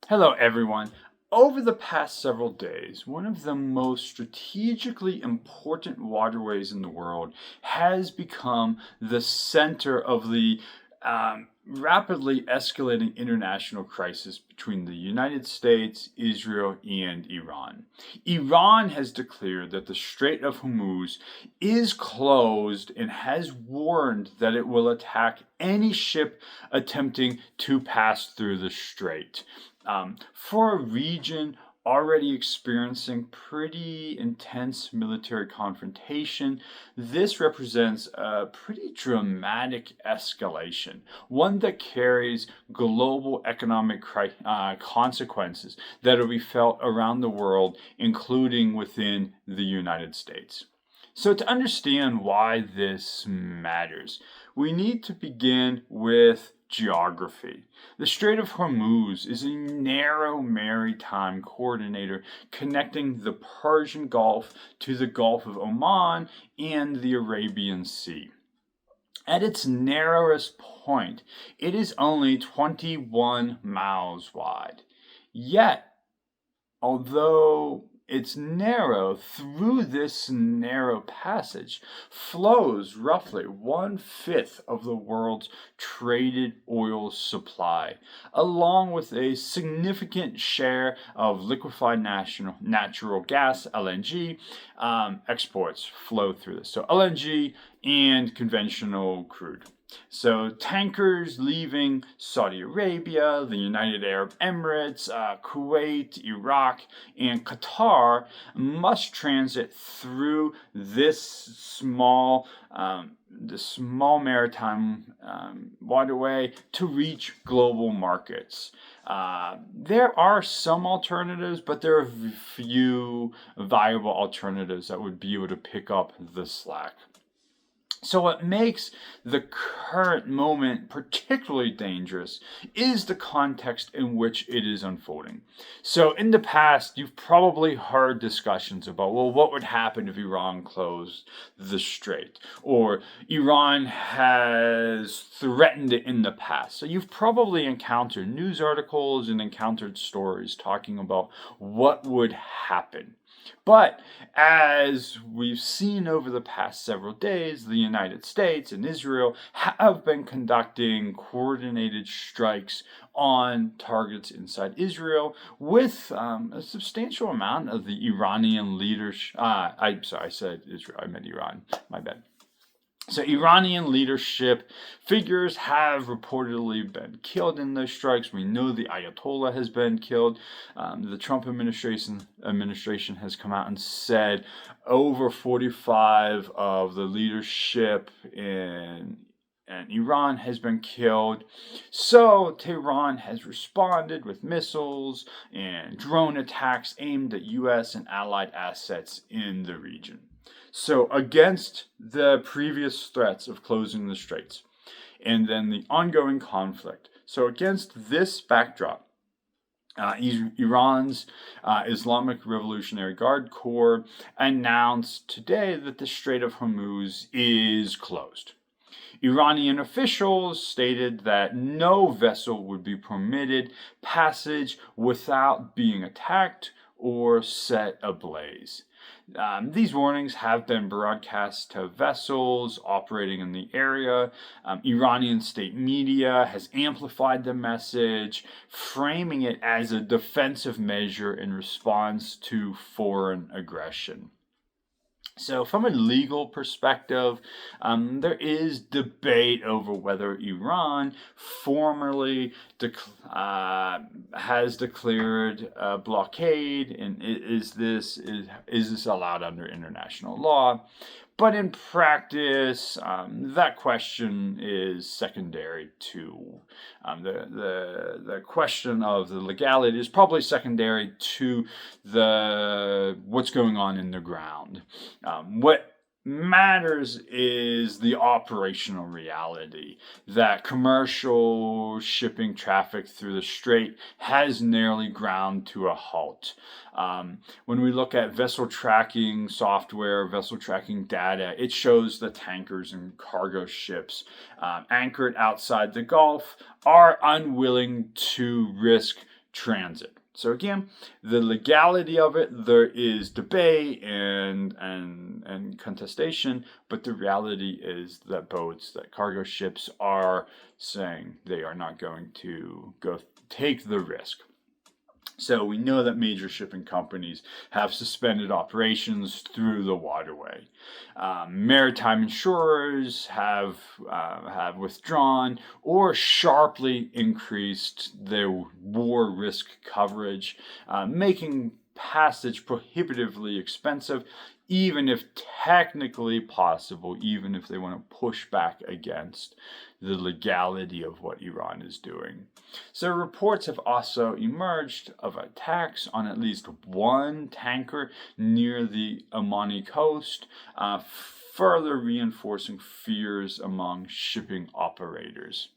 Hello, everyone. Over the past several days, one of the most strategically important waterways in the world has become the center of the rapidly escalating international crisis between the United States, Israel, and Iran. Iran has declared that the Strait of Hormuz is closed and has warned that it will attack any ship attempting to pass through the strait. For a region already experiencing pretty intense military confrontation, this represents a pretty dramatic escalation, one that carries global economic consequences that will be felt around the world, including within the United States. So, to understand why this matters, we need to begin with geography. The Strait of Hormuz is a narrow maritime coordinator connecting the Persian Gulf to the Gulf of Oman and the Arabian Sea. At its narrowest point, it is only 21 miles wide. Yet, although it's narrow, through this narrow passage flows roughly 1/5 of the world's traded oil supply, along with a significant share of liquefied natural gas (LNG) exports flow through this. So LNG and conventional crude. So tankers leaving Saudi Arabia, the United Arab Emirates, Kuwait, Iraq, and Qatar must transit through this small maritime waterway to reach global markets. There are some alternatives, but there are few viable alternatives that would be able to pick up the slack. So, what makes the current moment particularly dangerous is the context in which it is unfolding. So, in the past, you've probably heard discussions about, well, what would happen if Iran closed the strait? Or Iran has threatened it in the past. So, you've probably encountered news articles and encountered stories talking about what would happen. But as we've seen over the past several days, the United States and Israel have been conducting coordinated strikes on targets inside Israel with a substantial amount of the Iranian leadership. I said Israel, I meant Iran, my bad. So Iranian leadership figures have reportedly been killed in those strikes. We know the Ayatollah has been killed. The Trump administration has come out and said over 45 of the leadership in Iran has been killed. So Tehran has responded with missiles and drone attacks aimed at U.S. and allied assets in the region. So, against the previous threats of closing the straits and then the ongoing conflict, so against this backdrop, Iran's Islamic Revolutionary Guard Corps announced today that the Strait of Hormuz is closed. Iranian officials stated that no vessel would be permitted passage without being attacked or set ablaze. These warnings have been broadcast to vessels operating in the area. Iranian state media has amplified the message, framing it as a defensive measure in response to foreign aggression. So, from a legal perspective, there is debate over whether Iran formally has declared a blockade, and is this allowed under international law? But in practice, that question is secondary to the question of the legality is probably secondary to what's going on in the ground. What matters is the operational reality that commercial shipping traffic through the strait has nearly ground to a halt. When we look at vessel tracking software, vessel tracking data, it shows that tankers and cargo ships anchored outside the Gulf are unwilling to risk transit. So again, the legality of it, there is debate and contestation, but the reality is that boats, that cargo ships are saying they are not going to go take the risk. So we know that major shipping companies have suspended operations through the waterway. Maritime insurers have withdrawn or sharply increased their war risk coverage, making passage prohibitively expensive, even if technically possible, even if they want to push back against the legality of what Iran is doing. So reports have also emerged of attacks on at least one tanker near the Omani coast, further reinforcing fears among shipping operators.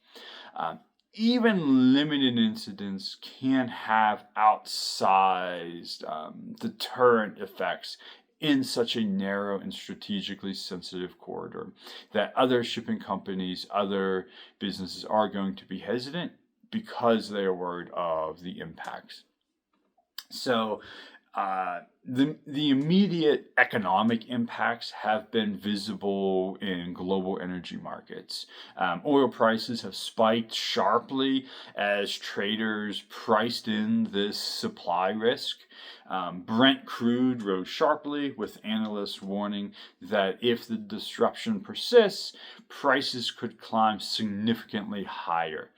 Even limited incidents can have outsized deterrent effects in such a narrow and strategically sensitive corridor that other shipping companies, other businesses are going to be hesitant because they are worried of the impacts. So the immediate economic impacts have been visible in global energy markets. Oil prices have spiked sharply as traders priced in this supply risk. Brent crude rose sharply, with analysts warning that if the disruption persists, prices could climb significantly higher.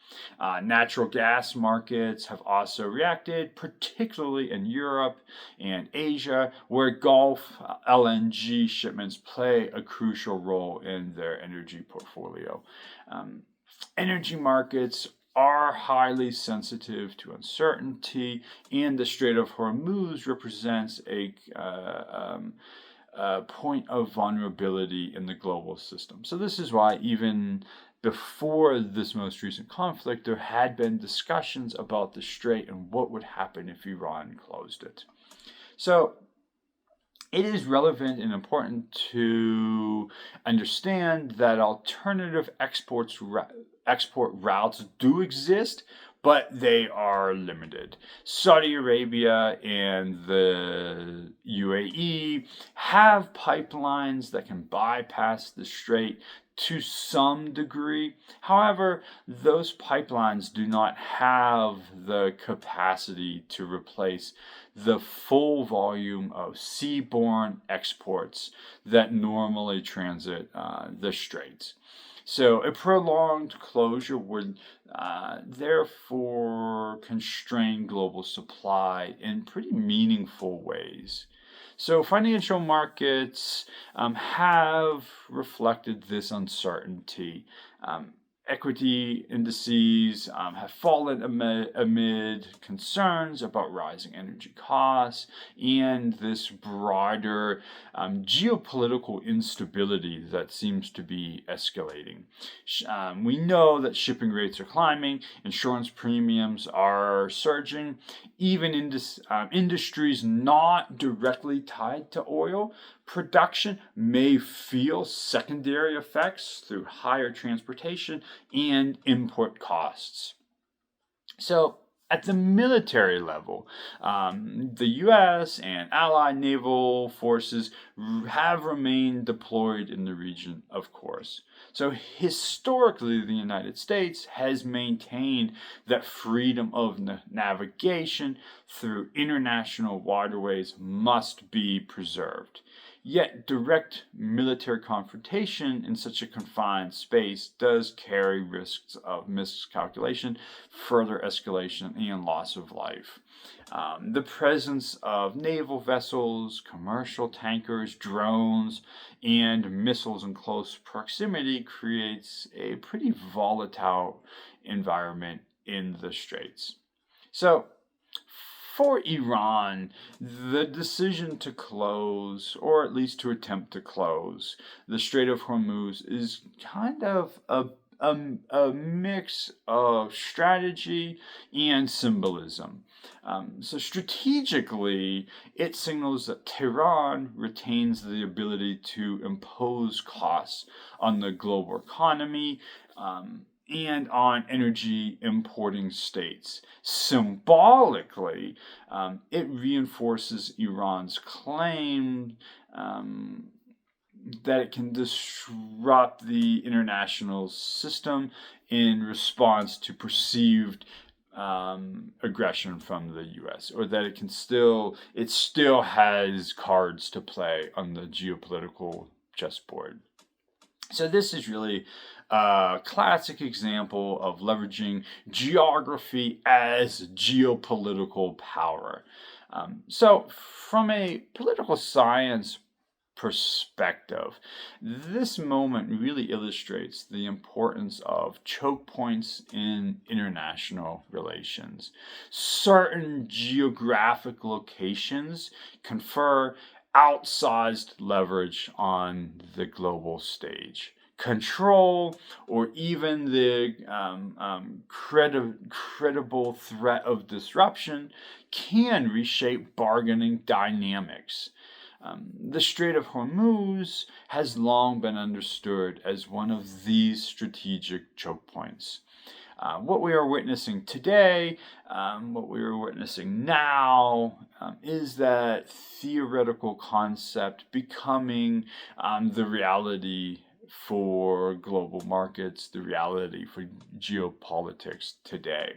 Natural gas markets have also reacted, particularly in Europe and Asia, where Gulf LNG shipments play a crucial role in their energy portfolio. Energy markets are highly sensitive to uncertainty, and the Strait of Hormuz represents a point of vulnerability in the global system. So this is why even before this most recent conflict, there had been discussions about the strait and what would happen if Iran closed it. So it is relevant and important to understand that alternative export routes do exist, but they are limited. Saudi Arabia and the UAE have pipelines that can bypass the strait to some degree. However, those pipelines do not have the capacity to replace the full volume of seaborne exports that normally transit the straits. So a prolonged closure would therefore constrain global supply in pretty meaningful ways. So financial markets have reflected this uncertainty. Equity indices have fallen amid concerns about rising energy costs and this broader geopolitical instability that seems to be escalating. We know that shipping rates are climbing, insurance premiums are surging, even industries not directly tied to oil production may feel secondary effects through higher transportation and import costs. So, at the military level, the U.S. and allied naval forces have remained deployed in the region, of course. So historically, the United States has maintained that freedom of navigation through international waterways must be preserved. Yet direct military confrontation in such a confined space does carry risks of miscalculation, further escalation, and loss of life. The presence of naval vessels, commercial tankers, drones, and missiles in close proximity creates a pretty volatile environment in the Straits. So, for Iran, the decision to close, or at least to attempt to close, the Strait of Hormuz is kind of a mix of strategy and symbolism. So strategically, it signals that Tehran retains the ability to impose costs on the global economy, and on energy importing states. Symbolically, it reinforces Iran's claim um, that it can disrupt the international system in response to perceived aggression from the U.S., or that it still has cards to play on the geopolitical chessboard. So this is really a classic example of leveraging geography as geopolitical power. So from a political science perspective, this moment really illustrates the importance of choke points in international relations. Certain geographic locations confer outsized leverage on the global stage. Control or even the credible threat of disruption can reshape bargaining dynamics. The Strait of Hormuz has long been understood as one of these strategic choke points. What we are witnessing today, what we are witnessing now, is that theoretical concept becoming the reality for global markets, the reality for geopolitics today.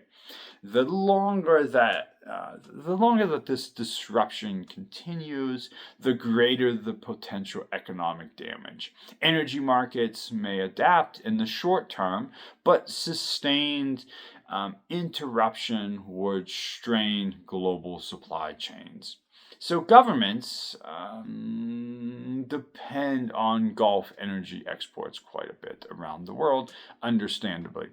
The longer that this disruption continues, the greater the potential economic damage. Energy markets may adapt in the short term, but sustained interruption would strain global supply chains. So governments depend on Gulf energy exports quite a bit around the world, understandably.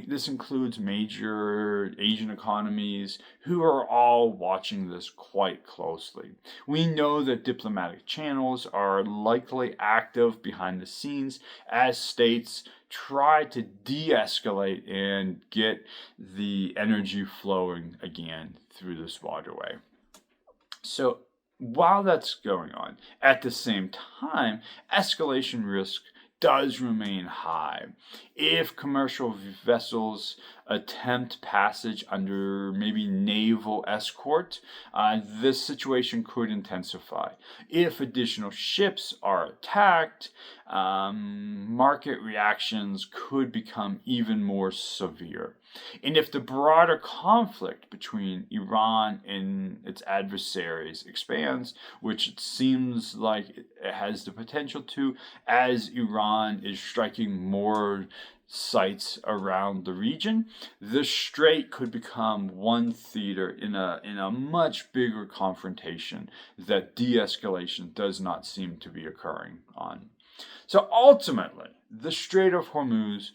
This includes major Asian economies who are all watching this quite closely. We know that diplomatic channels are likely active behind the scenes as states try to de-escalate and get the energy flowing again through this waterway. So while that's going on, at the same time, escalation risk does remain high. If commercial vessels attempt passage under maybe naval escort, this situation could intensify. If additional ships are attacked, market reactions could become even more severe. And if the broader conflict between Iran and its adversaries expands, which it seems like it has the potential to, as Iran is striking more sites around the region, the strait could become one theater in a much bigger confrontation that de-escalation does not seem to be occurring on. So ultimately, the Strait of Hormuz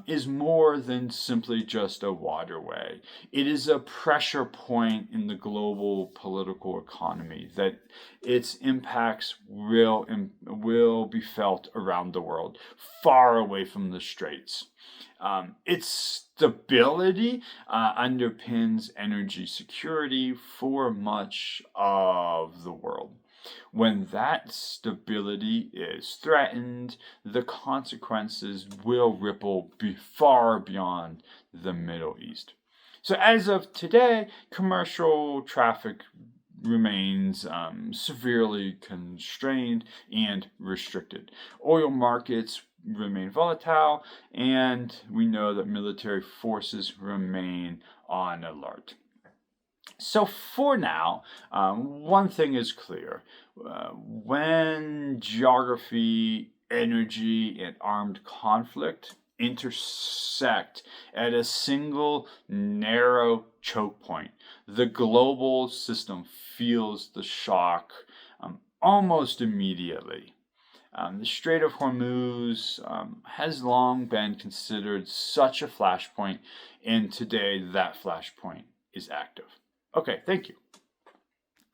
is more than simply just a waterway. It is a pressure point in the global political economy that its impacts will be felt around the world, far away from the straits. Its stability underpins energy security for much of the world. When that stability is threatened, the consequences will ripple far beyond the Middle East. So, as of today, commercial traffic remains severely constrained and restricted. Oil markets remain volatile, and we know that military forces remain on alert. So for now, one thing is clear. When geography, energy, and armed conflict intersect at a single narrow choke point, the global system feels the shock almost immediately. The Strait of Hormuz has long been considered such a flashpoint, and today that flashpoint is active. Okay, thank you.